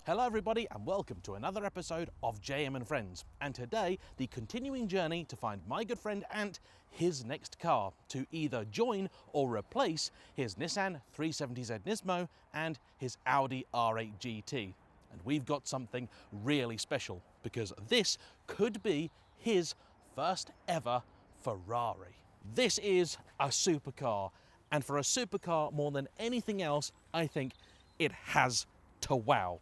Hello everybody and welcome to another episode of JayEmm Friends. And today, the continuing journey to find my good friend Ant his next car to either join or replace his Nissan 370Z Nismo and his Audi R8 GT. And we've got something really special because this could be his first ever Ferrari. This is a supercar, and for a supercar more than anything else, I think it has to wow.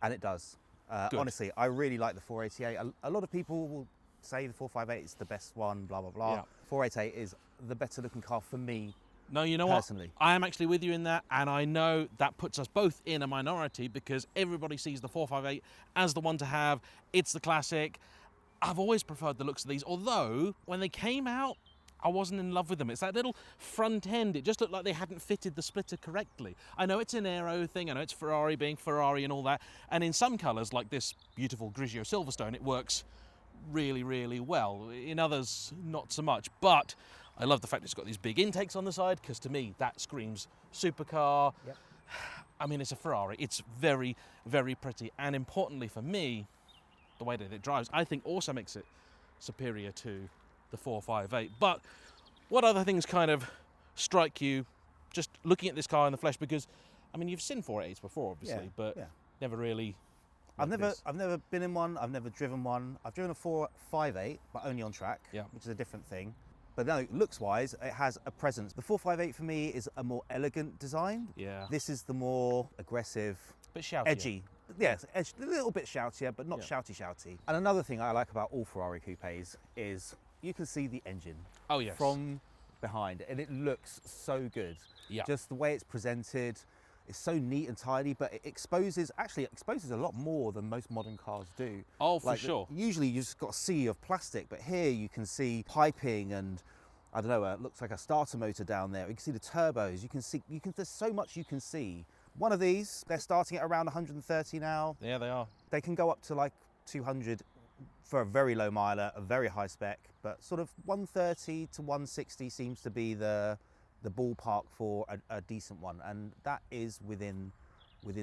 And it does. Honestly, I really like the 488. A lot of people will say the 458 is the best one, blah, blah, blah. Yeah. 488 is the better looking car for me. No, you know personally. what? I am actually with you in that, and I know that puts us both in a minority because everybody sees the 458 as the one to have. It's the classic. I've always preferred the looks of these, although when they came out, I wasn't in love with them. It's that little front end. It just looked like they hadn't fitted the splitter correctly. I know it's an aero thing. I know it's Ferrari being Ferrari and all that. And in some colours, like this beautiful Grigio Silverstone, it works really, really well. In others, not so much. But I love the fact it's got these big intakes on the side because to me, that screams supercar. Yep. I mean, it's a Ferrari. It's very, very pretty. And importantly for me, the way that it drives, I think also makes it superior to the 458. But what other things kind of strike you just looking at this car in the flesh? Because I mean, you've seen 488s before, obviously, but never really. I've never been in one. I've never driven one. I've driven a 458, but only on track, which is a different thing. But no, looks-wise, it has a presence. The 458 for me is a more elegant design. Yeah. This is the more aggressive, bit shouty, edgy. Yes, a little bit shoutier, but not shouty. And another thing I like about all Ferrari coupes is you can see the engine from behind, and it looks so good. Yeah. Just the way it's presented is so neat and tidy, but it exposes a lot more than most modern cars do. Oh, for sure. Usually you've just got a sea of plastic, but here you can see piping and, I don't know, it looks like a starter motor down there. You can see the turbos. There's so much you can see. One of these, they're starting at around 130 now. Yeah, they are. They can go up to like 200 for a very low miler, a very high spec, but sort of 130 to 160 seems to be the ballpark for a decent one, and that is within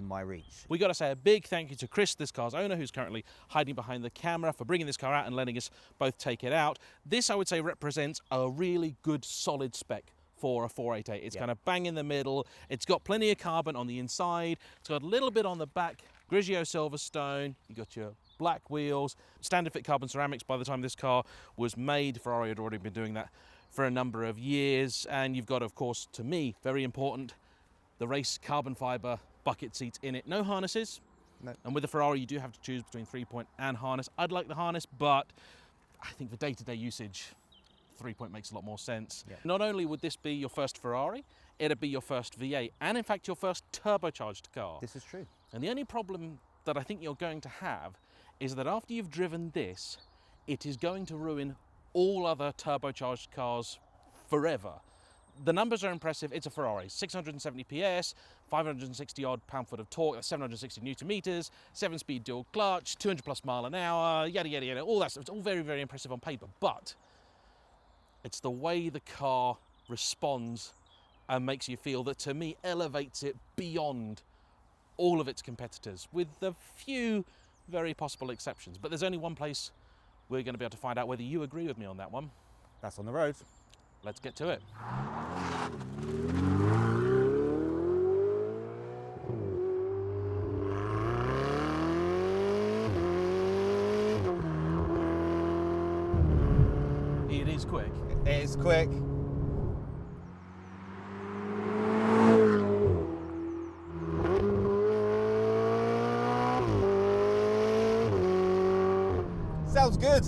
my reach. We got to say a big thank you to Chris, this car's owner, who's currently hiding behind the camera, for bringing this car out and letting us both take it out. This, I would say, represents a really good solid spec for a 488. It's kind of bang in the middle. It's got plenty of carbon on the inside. It's got a little bit on the back. Grigio Silverstone. You got your black wheels, standard fit carbon ceramics. By the time this car was made, Ferrari had already been doing that for a number of years. And you've got, of course, to me, very important, the race carbon fiber bucket seats in it. No harnesses. No. And with the Ferrari, you do have to choose between 3-point and harness. I'd like the harness, but I think for day-to-day usage, 3-point makes a lot more sense. Yeah. Not only would this be your first Ferrari, it'd be your first V8, and in fact your first turbocharged car. This is true. And the only problem that I think you're going to have is that after you've driven this, it is going to ruin all other turbocharged cars forever. The numbers are impressive. It's a Ferrari, 670 PS, 560 odd pound-foot of torque, that's 760 Newton meters, 7-speed dual clutch, 200 plus mile an hour, yada, yada, yada, all that stuff. It's all very, very impressive on paper, but it's the way the car responds and makes you feel that, to me, elevates it beyond all of its competitors, with a few very possible exceptions. But there's only one place we're going to be able to find out whether you agree with me on that one. That's on the road. Let's get to it. It is quick. It is quick. Sounds good.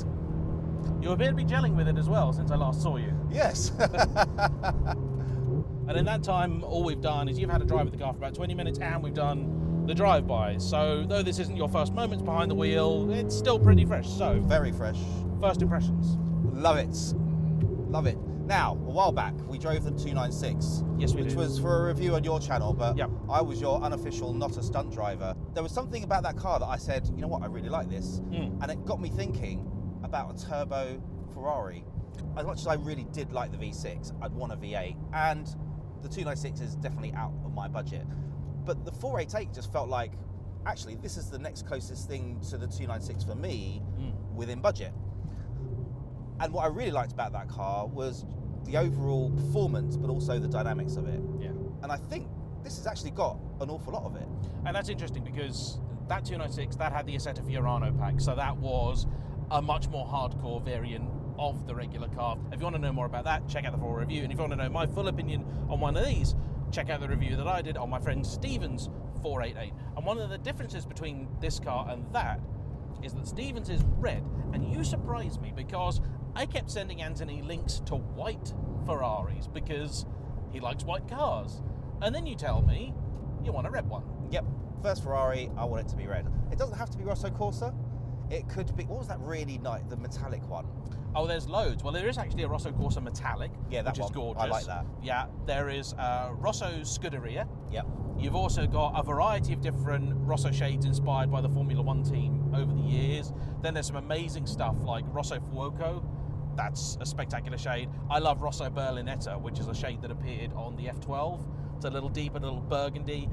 You appear to be gelling with it as well since I last saw you. Yes. And in that time, all we've done is you've had a drive with the car for about 20 minutes and we've done the drive-bys. So though this isn't your first moments behind the wheel, it's still pretty fresh. So very fresh. First impressions. Love it. Love it. Now, a while back, we drove the 296. Yes, we did. Which was for a review on your channel, but yep. I was your unofficial, not a stunt driver. There was something about that car that I said, you know what, I really like this. And it got me thinking about a turbo Ferrari. As much as I really did like the V6, I'd want a V8. And the 296 is definitely out of my budget. But the 488 just felt like actually, this is the next closest thing to the 296 for me within budget. And what I really liked about that car was the overall performance, but also the dynamics of it. Yeah. And I think this has actually got an awful lot of it. And that's interesting because that 296, that had the Assetto Fiorano pack, so that was a much more hardcore variant of the regular car. If you want to know more about that, check out the full review. And if you want to know my full opinion on one of these, check out the review that I did on my friend Steven's 488. And one of the differences between this car and that is that Steven's is red. And you surprised me because I kept sending Anthony links to white Ferraris because he likes white cars. And then you tell me you want a red one. Yep. First Ferrari, I want it to be red. It doesn't have to be Rosso Corsa. It could be, what was that really nice, the metallic one? Oh, there's loads. Well, there is actually a Rosso Corsa metallic, yeah, that which one. is gorgeous. I like that. Yeah, there is Rosso Scuderia. Yep. You've also got a variety of different Rosso shades inspired by the Formula One team over the years. Then there's some amazing stuff like Rosso Fuoco. That's a spectacular shade. I love Rosso Berlinetta, which is a shade that appeared on the F12. It's a little deeper, a little burgundy.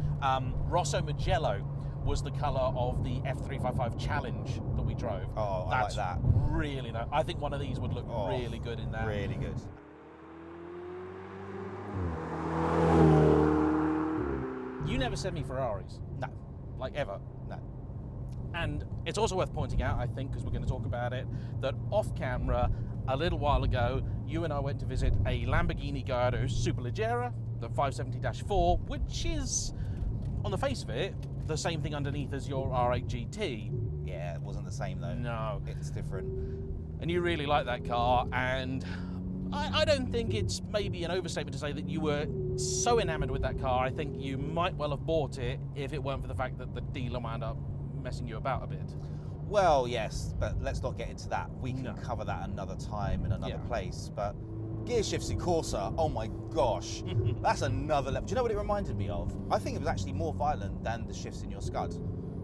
Rosso Mugello was the colour of the F355 Challenge that we drove. Oh, That's I like that. Really nice. I think one of these would look really good in that. Really good. You never send me Ferraris. No. Like ever. No. And it's also worth pointing out, I think, because we're going to talk about it, that off camera, a little while ago, you and I went to visit a Lamborghini Gallardo Superleggera, the 570-4, which is, on the face of it, the same thing underneath as your R8 GT. Yeah, it wasn't the same though. No. It's different. And you really like that car, and I don't think it's maybe an overstatement to say that you were so enamored with that car. I think you might well have bought it if it weren't for the fact that the dealer wound up messing you about a bit. Well, yes, but let's not get into that. We can cover that another time in another place. But gear shifts in Corsa, oh my gosh, that's another level. Do you know what it reminded me of? I think it was actually more violent than the shifts in your Scud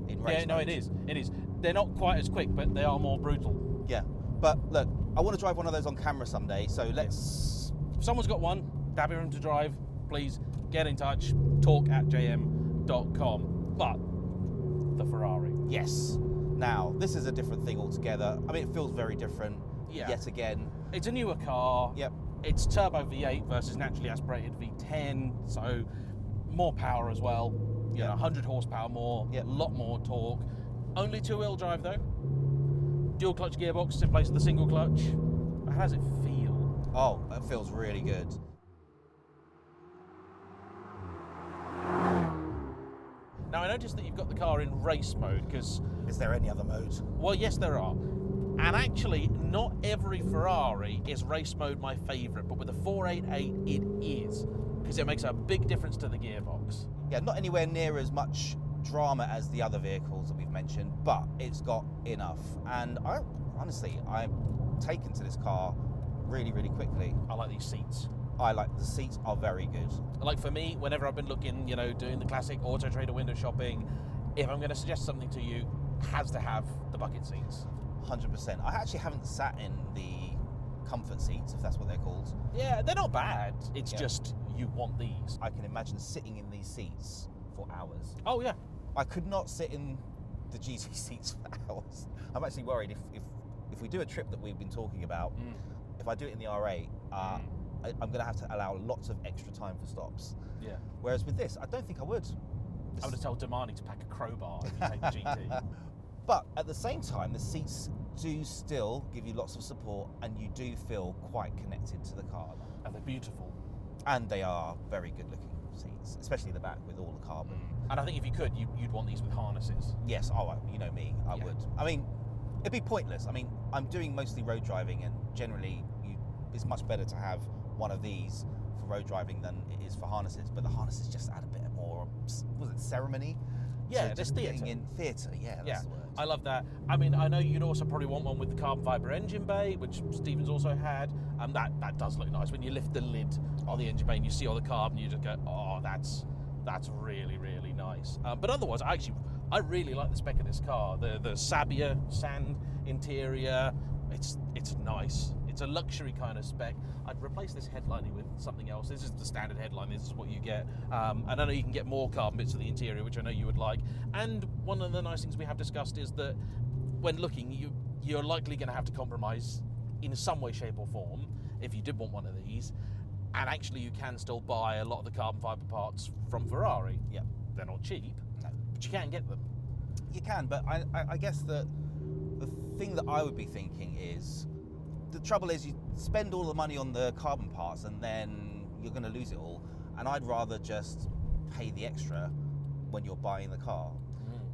in race Yeah, no, mode. it is. It is. They're not quite as quick, but they are more brutal. Yeah, but look, I want to drive one of those on camera someday, so let's... If someone's got one, happy for him to drive, please get in touch, talk@jayemm.com. But the Ferrari. Yes. Now, this is a different thing altogether. I mean, it feels very different yet again. It's a newer car. Yep. It's turbo V8 versus naturally aspirated V10, so more power as well. You know, 100 horsepower more, a lot more torque. Only two-wheel drive though. Dual clutch gearbox in place of the single clutch. How does it feel? Oh, it feels really good. Now I noticed that you've got the car in race mode because... Is there any other mode? Well, yes there are. And actually, not every Ferrari is race mode my favourite, but with the 488 it is, because it makes a big difference to the gearbox. Yeah, not anywhere near as much drama as the other vehicles that we've mentioned, but it's got enough. And I'm taken to this car really, really quickly. I like these seats. The seats are very good. Like for me, whenever I've been looking, you know, doing the classic Auto Trader window shopping, if I'm going to suggest something to you, it has to have the bucket seats. 100%. I actually haven't sat in the comfort seats, if that's what they're called. Yeah, they're not bad. It's just you want these. I can imagine sitting in these seats for hours. Oh yeah. I could not sit in the GT seats for hours. I'm actually worried if we do a trip that we've been talking about, if I do it in the R8, I'm going to have to allow lots of extra time for stops. Yeah. Whereas with this, I don't think I would. I would have told Damani to pack a crowbar if you take the GT. But at the same time, the seats do still give you lots of support and you do feel quite connected to the car. And they're beautiful. And they are very good looking seats, especially the back with all the carbon. And I think if you could, you'd want these with harnesses. Yes, you know me, I would. I mean, it'd be pointless. I mean, I'm doing mostly road driving and generally it's much better to have one of these for road driving than it is for harnesses, but the harnesses just add a bit more, was it ceremony? Yeah, so there's theatre. in theatre, that's the word. I love that. I mean, I know you'd also probably want one with the carbon fibre engine bay, which Stevens also had, and that does look nice. When you lift the lid on the engine bay and you see all the carbon, you just go, oh, that's really, really nice. But otherwise, I really like the spec of this car. The Sabia sand interior, it's nice. It's a luxury kind of spec. I'd replace this headlining with something else. This is the standard headline. This is what you get. And I know you can get more carbon bits of the interior, which I know you would like. And one of the nice things we have discussed is that when looking, you're likely going to have to compromise in some way, shape or form if you did want one of these. And actually you can still buy a lot of the carbon fibre parts from Ferrari. Yeah. They're not cheap, no, but you can get them. You can, but I guess the thing that I would be thinking is, the trouble is you spend all the money on the carbon parts and then you're going to lose it all. And I'd rather just pay the extra when you're buying the car.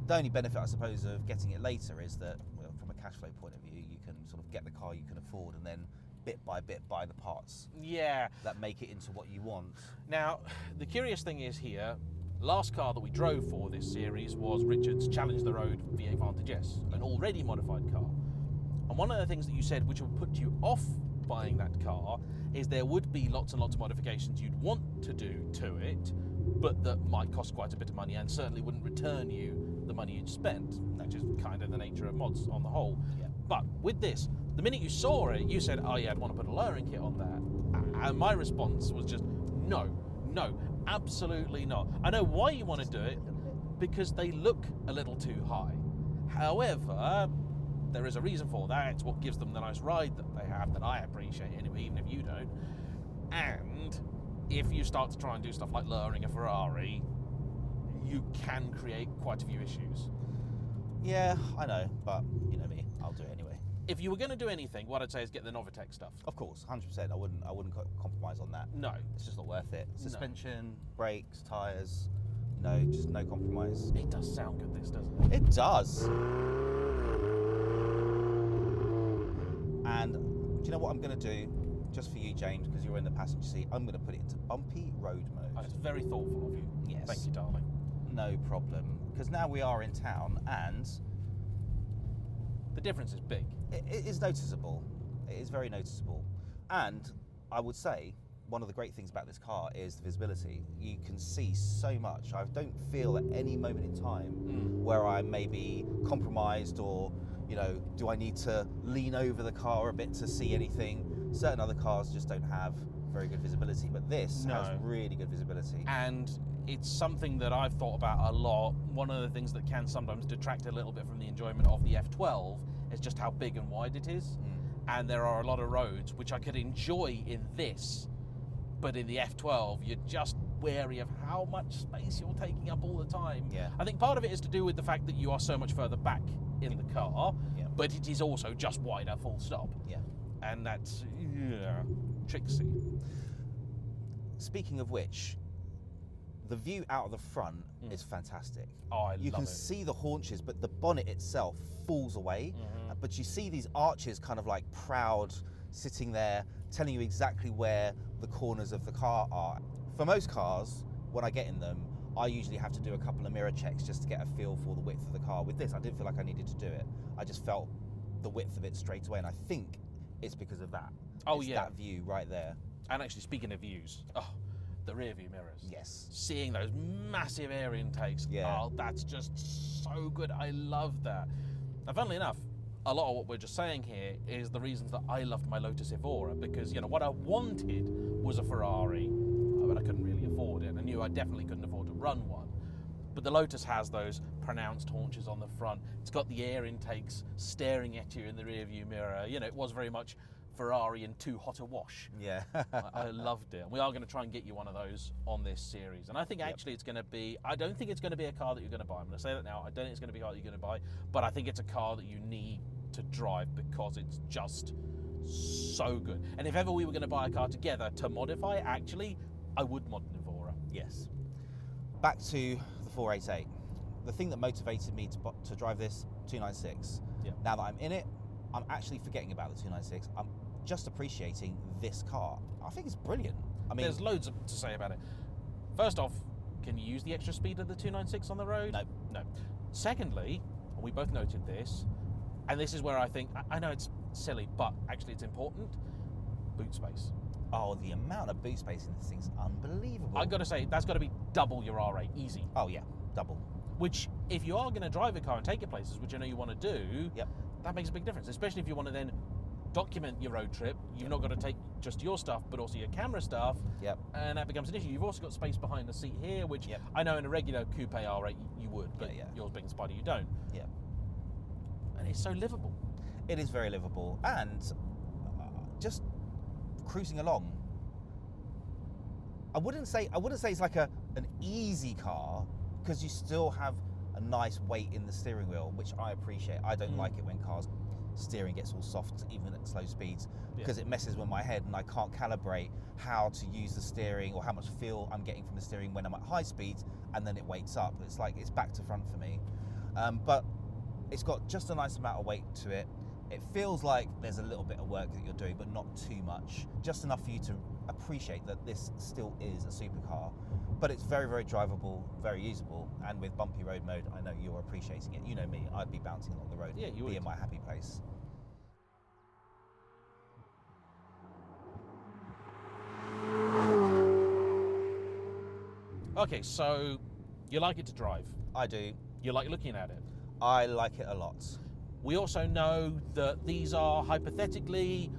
The only benefit, I suppose, of getting it later is that, well, from a cash flow point of view, you can sort of get the car you can afford and then bit by bit buy the parts. Yeah. That make it into what you want. Now, the curious thing is here, last car that we drove for this series was Richard's Challenge the Road V8 Vantage S, an already modified car. And one of the things that you said which would put you off buying that car is there would be lots and lots of modifications you'd want to do to it, but that might cost quite a bit of money and certainly wouldn't return you the money you'd spent, which is kind of the nature of mods on the whole. Yeah. But with this, the minute you saw it, you said, oh yeah, I'd want to put a lowering kit on that. And my response was just, no, absolutely not. I know why you want to do it, because they look a little too high. However, there is a reason for that. It's what gives them the nice ride that they have, that I appreciate anyway, even if you don't. And if you start to try and do stuff like lowering a Ferrari, you can create quite a few issues. Yeah, I know, but you know me, I'll do it anyway. If you were going to do anything, what I'd say is get the Novitec stuff. Of course, 100%. I wouldn't compromise on that. No. It's just not worth it. Suspension, brakes, tyres, just no compromise. It does sound good, this, doesn't it? It does. And do you know what I'm going to do? Just for you, James, because you're in the passenger seat, I'm going to put it into bumpy road mode. That's very thoughtful of you. Yes. Thank you, darling. No problem. Because now we are in town and the difference is big. It is noticeable. It is very noticeable. And I would say one of the great things about this car is the visibility. You can see so much. I don't feel at any moment in time where I may be compromised or, do I need to lean over the car a bit to see anything? Certain other cars just don't have very good visibility, but this has really good visibility. And it's something that I've thought about a lot. One of the things that can sometimes detract a little bit from the enjoyment of the F12 is just how big and wide it is. And there are a lot of roads which I could enjoy in this, but in the F12 you're just wary of how much space you're taking up all the time. Yeah. I think part of it is to do with the fact that you are so much further back in the car, but it is also just wider, full stop. Yeah. And that's tricksy. Speaking of which, the view out of the front is fantastic. Oh, I love it. You can see the haunches, but the bonnet itself falls away. But you see these arches kind of like proud, sitting there, telling you exactly where the corners of the car are. For most cars, when I get in them, I usually have to do a couple of mirror checks just to get a feel for the width of the car. With this, I didn't feel like I needed to do it. I just felt the width of it straight away, and I think it's because of that. Oh, it's that view right there. And actually, speaking of views, the rear view mirrors. Yes. Seeing those massive air intakes. Yeah. Oh, that's just so good. I love that. Now, funnily enough, a lot of what we're just saying here is the reasons that I loved my Lotus Evora, because, what I wanted was a Ferrari, but I couldn't really afford it. I knew I definitely couldn't afford to run one. But the Lotus has those pronounced haunches on the front. It's got the air intakes staring at you in the rear view mirror. It was very much Ferrari in too hot a wash. Yeah. I loved it. And we are going to try and get you one of those on this series. And I think actually it's going to be, I don't think it's going to be a car that you're going to buy. I'm going to say that now. I don't think it's going to be a car that you're going to buy, but I think it's a car that you need to drive because it's just so good. And if ever we were going to buy a car together to modify, actually, I would mod an Evora. Yes. Back to the 488. The thing that motivated me to drive this 296. Yeah. Now that I'm in it, I'm actually forgetting about the 296. I'm just appreciating this car. I think it's brilliant. I mean, there's loads to say about it. First off, can you use the extra speed of the 296 on the road? No. Secondly, and we both noted this, and this is where I think, I know it's silly, but actually it's important, boot space. Oh, the amount of boot space in this thing's unbelievable. I've got to say, that's got to be double your R8, easy. Oh yeah, double. Which, if you are going to drive a car and take it places, which I know you want to do, that makes a big difference, especially if you want to then document your road trip. You've not got to take just your stuff, but also your camera stuff. Yep. And that becomes an issue. You've also got space behind the seat here, which I know in a regular coupe R8 you would, but yours being Spider, you don't. Yeah. And it's so livable. It is very livable, and just cruising along. I wouldn't say it's like an easy car, because you still have a nice weight in the steering wheel, which I appreciate. I don't like it when cars steering gets all soft even at slow speeds, because it messes with my head and I can't calibrate how to use the steering or how much feel I'm getting from the steering when I'm at high speeds, and then it wakes up. It's like it's back to front for me. But it's got just a nice amount of weight to it. It feels like there's a little bit of work that you're doing, but not too much. Just enough for you to appreciate that this still is a supercar. But it's very, very drivable, very usable. And with bumpy road mode, I know you're appreciating it. You know me, I'd be bouncing along the road, be in my happy place. Okay, so you like it to drive? I do. You like looking at it? I like it a lot. We also know that these are hypothetically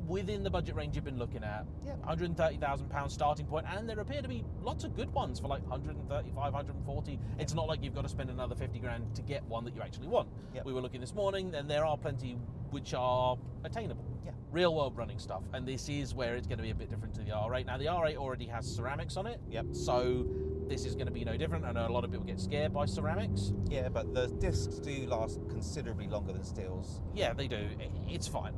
within the budget range you've been looking at. Yeah. £130,000 starting point, and there appear to be lots of good ones for like 135, 140. It's not like you've got to spend another 50 grand to get one that you actually want. Yep. We were looking this morning, and there are plenty which are attainable. Yeah. Real world running stuff, and this is where it's going to be a bit different to the R8. Now the R8 already has ceramics on it. Yep. So this is going to be no different. I know a lot of people get scared by ceramics. Yeah, but the discs do last considerably longer than steels. Yeah, they do. It's fine.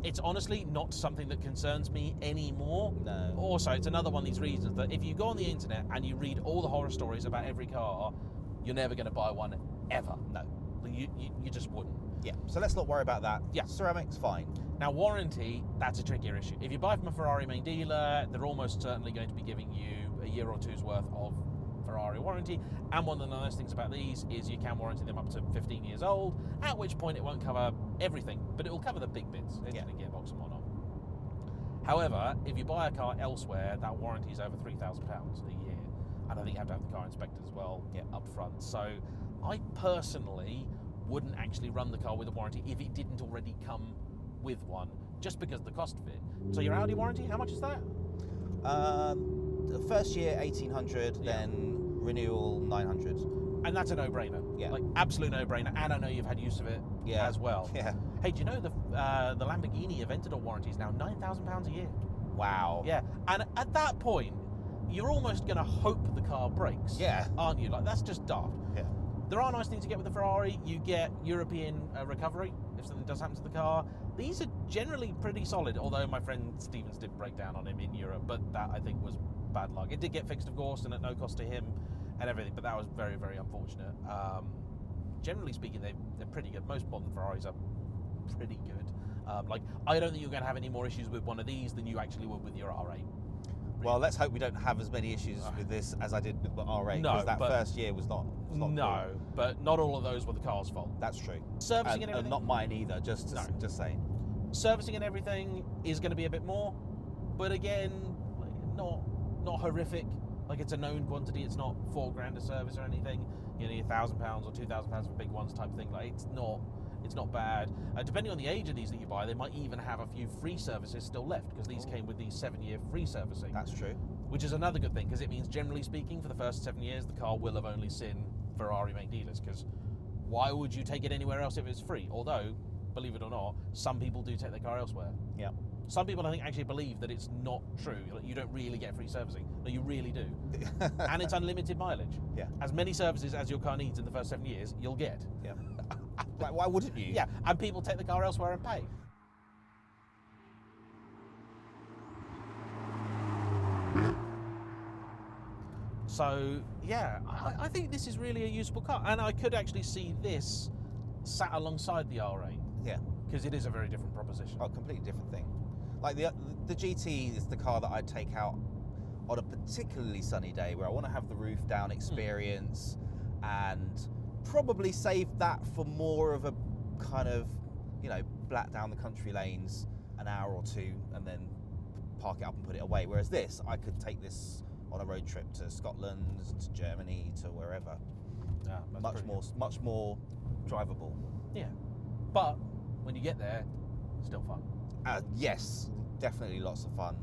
It's honestly not something that concerns me anymore. No. Also, it's another one of these reasons that if you go on the internet and you read all the horror stories about every car, you're never going to buy one ever. No. You just wouldn't. Yeah, so let's not worry about that. Yeah. Ceramics, fine. Now, warranty, that's a trickier issue. If you buy from a Ferrari main dealer, they're almost certainly going to be giving you a year or two's worth of Ferrari warranty. And one of the nice things about these is you can warranty them up to 15 years old, at which point it won't cover everything, but it will cover the big bits, engine and gearbox and whatnot. However, if you buy a car elsewhere, that warranty is over £3,000 a year. And I think you have to have the car inspected as well up front. So I personally wouldn't actually run the car with a warranty if it didn't already come with one, just because of the cost of it. So your Audi warranty, how much is that? The first year 1,800, then renewal 900. And that's a no-brainer. Yeah. Like, absolute no-brainer. And I know you've had use of it as well. Yeah. Hey, do you know the Lamborghini Aventador warranty is now £9,000 a year? Wow. Yeah. And at that point, you're almost going to hope the car breaks. Yeah. Aren't you? Like, that's just daft. Yeah. There are nice things you get with the Ferrari. You get European recovery if something does happen to the car. These are generally pretty solid, although my friend Stevens did break down on him in Europe, but that I think was bad luck. It did get fixed, of course, and at no cost to him and everything, but that was very, very unfortunate. Generally speaking, they're pretty good. Most modern Ferraris are pretty good. I don't think you're going to have any more issues with one of these than you actually would with your R8. Really. Well, let's hope we don't have as many issues with this as I did with the R8, because that first year was not no, cool. But not all of those were the car's fault. That's true. Servicing and everything. And not mine either, just saying. Servicing and everything is going to be a bit more, but again, not horrific. Like, it's a known quantity. It's not £4 grand a service or anything. You need £1,000 or £2,000 for big ones type thing. Like, it's not bad. Depending on the age of these that you buy, they might even have a few free services still left, because these came with these 7-year free servicing. That's true. Which is another good thing, because it means, generally speaking, for the first 7 years, the car will have only seen Ferrari main dealers, because why would you take it anywhere else if it's free? Although, believe it or not, some people do take their car elsewhere. Yeah. Some people, I think, actually believe that it's not true. Like, you don't really get free servicing. No, you really do. And it's unlimited mileage. Yeah. As many services as your car needs in the first 7 years, you'll get. Yeah. Like, why wouldn't you? Yeah, and people take the car elsewhere and pay. So, yeah, I think this is really a usable car. And I could actually see this sat alongside the R8. Yeah. Because it is a very different proposition. Oh, completely different thing. Like, the GT is the car that I'd take out on a particularly sunny day where I want to have the roof down experience and probably save that for more of a kind of, black down the country lanes an hour or two and then park it up and put it away. Whereas this, I could take this on a road trip to Scotland, to Germany, to wherever. Yeah, much more drivable. Yeah, but when you get there, still fun? Yes, definitely lots of fun.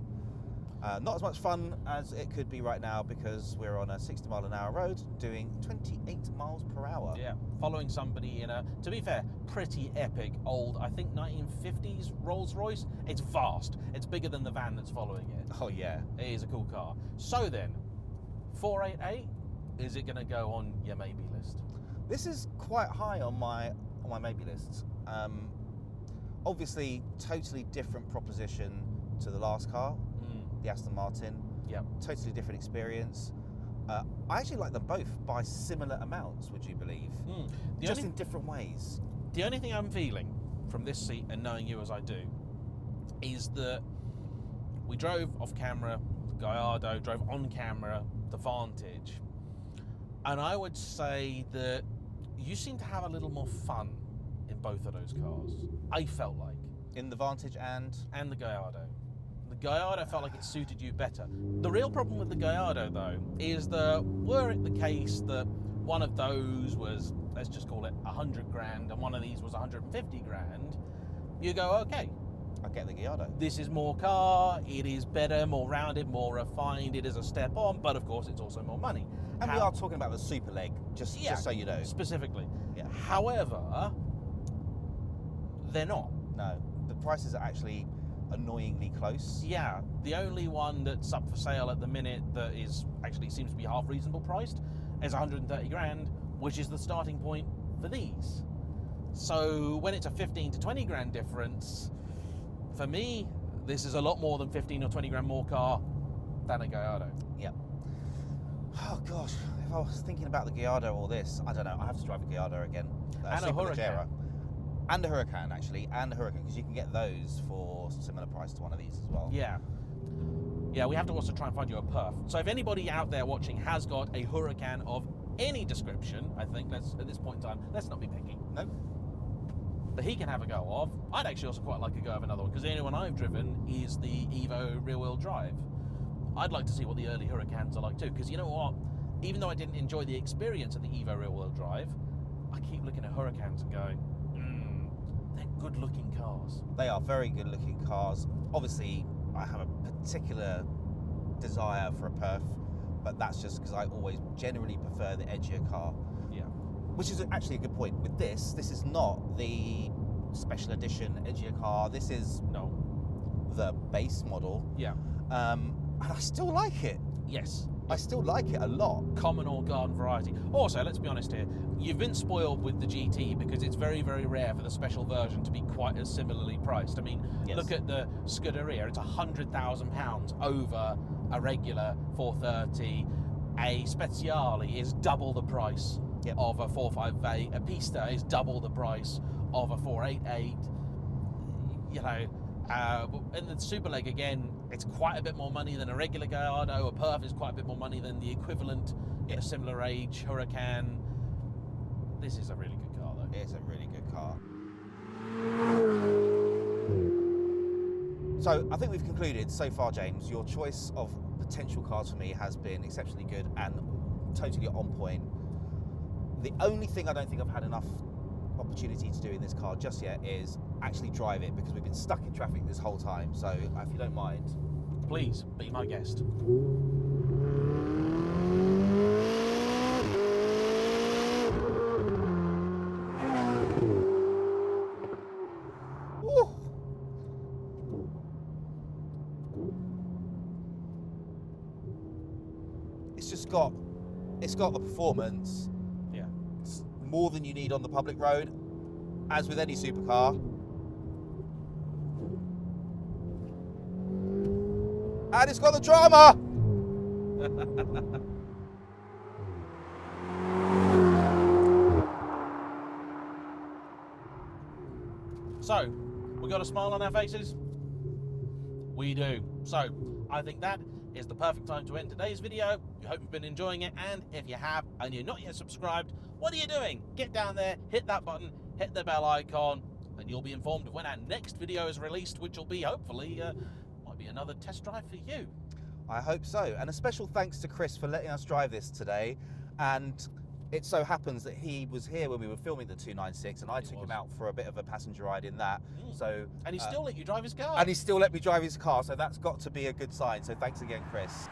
Not as much fun as it could be right now because we're on a 60-mile-an-hour road doing 28 miles per hour. Yeah, following somebody in a, to be fair, pretty epic old, I think 1950s Rolls Royce. It's vast. It's bigger than the van that's following it. Oh yeah. It is a cool car. So then, 488, is it going to go on your maybe list? This is quite high on my maybe list. Obviously, totally different proposition to the last car, the Aston Martin. Yeah. Totally different experience. I actually like them both by similar amounts, would you believe? Just in different ways. The only thing I'm feeling from this seat and knowing you as I do is that we drove off camera the Gallardo, drove on camera the Vantage, and I would say that you seem to have a little more fun in both of those cars. I felt like. In the Vantage and the Gallardo. The Gallardo felt like it suited you better. The real problem with the Gallardo, though, is that were it the case that one of those was, let's just call it 100 grand, and one of these was 150 grand, you go, okay, I get the Gallardo. this is more car, it is better, more rounded, more refined, it is a step on, but of course it's also more money. And we are talking about the super leg, just so you know. Specifically. Yeah. However, they're not. No, the prices are actually annoyingly close. Yeah, the only one that's up for sale at the minute that is actually seems to be half reasonable priced is 130 grand, which is the starting point for these. So when it's a 15 to 20 grand difference, for me, this is a lot more than 15 or 20 grand more car than a Gallardo. Yep. Oh gosh, if I was thinking about the Gallardo or this, I don't know. I have to drive a Gallardo again. And a Huracan. And a Huracan, actually, and a Huracan, because you can get those for similar price to one of these as well. Yeah. Yeah, we have to also try and find you a perf. So if anybody out there watching has got a Huracan of any description, I think at this point in time, let's not be picky. Nope. That he can have a go of. I'd actually also quite like a go of another one, because the only one I've driven is the Evo rear-wheel drive. I'd like to see what the early Huracans are like too, because you know what? Even though I didn't enjoy the experience of the Evo rear-wheel drive, I keep looking at Huracans and going, they're good-looking cars. They are very good-looking cars. Obviously, I have a particular desire for a perf, but that's just because I always generally prefer the edgier car. Yeah. Which is actually a good point. With this is not the special edition edgier car. This is the base model. Yeah. And I still like it. Yes. I still like it a lot. Common or garden variety. Also, let's be honest here, you've been spoiled with the GT because it's very, very rare for the special version to be quite as similarly priced. I mean, look at the Scuderia, it's £100,000 over a regular 430. A Speziale is double the price of a 458. A Pista is double the price of a 488. You know, and the Super Leg, again, it's quite a bit more money than a regular Gallardo. A perf is quite a bit more money than the equivalent in a similar age Huracan. This is a really good car, though. It is a really good car. So I think we've concluded so far, James, your choice of potential cars for me has been exceptionally good and totally on point. The only thing I don't think I've had enough opportunity to do in this car just yet is actually drive it, because we've been stuck in traffic this whole time. So if you don't mind, please be my guest. Woo. It's got the performance. Yeah. It's more than you need on the public road, as with any supercar. And it's got the drama! So, we got a smile on our faces? We do. So, I think that is the perfect time to end today's video. We hope you've been enjoying it, and if you have and you're not yet subscribed, what are you doing? Get down there, hit that button, hit the bell icon, and you'll be informed of when our next video is released, which will be hopefully might be another test drive for you. I hope so. And a special thanks to Chris for letting us drive this today. And it so happens that he was here when we were filming the 296, and I took him out for a bit of a passenger ride in that. So, and he still let you drive his car. And he still let me drive his car, so that's got to be a good sign. So thanks again, Chris.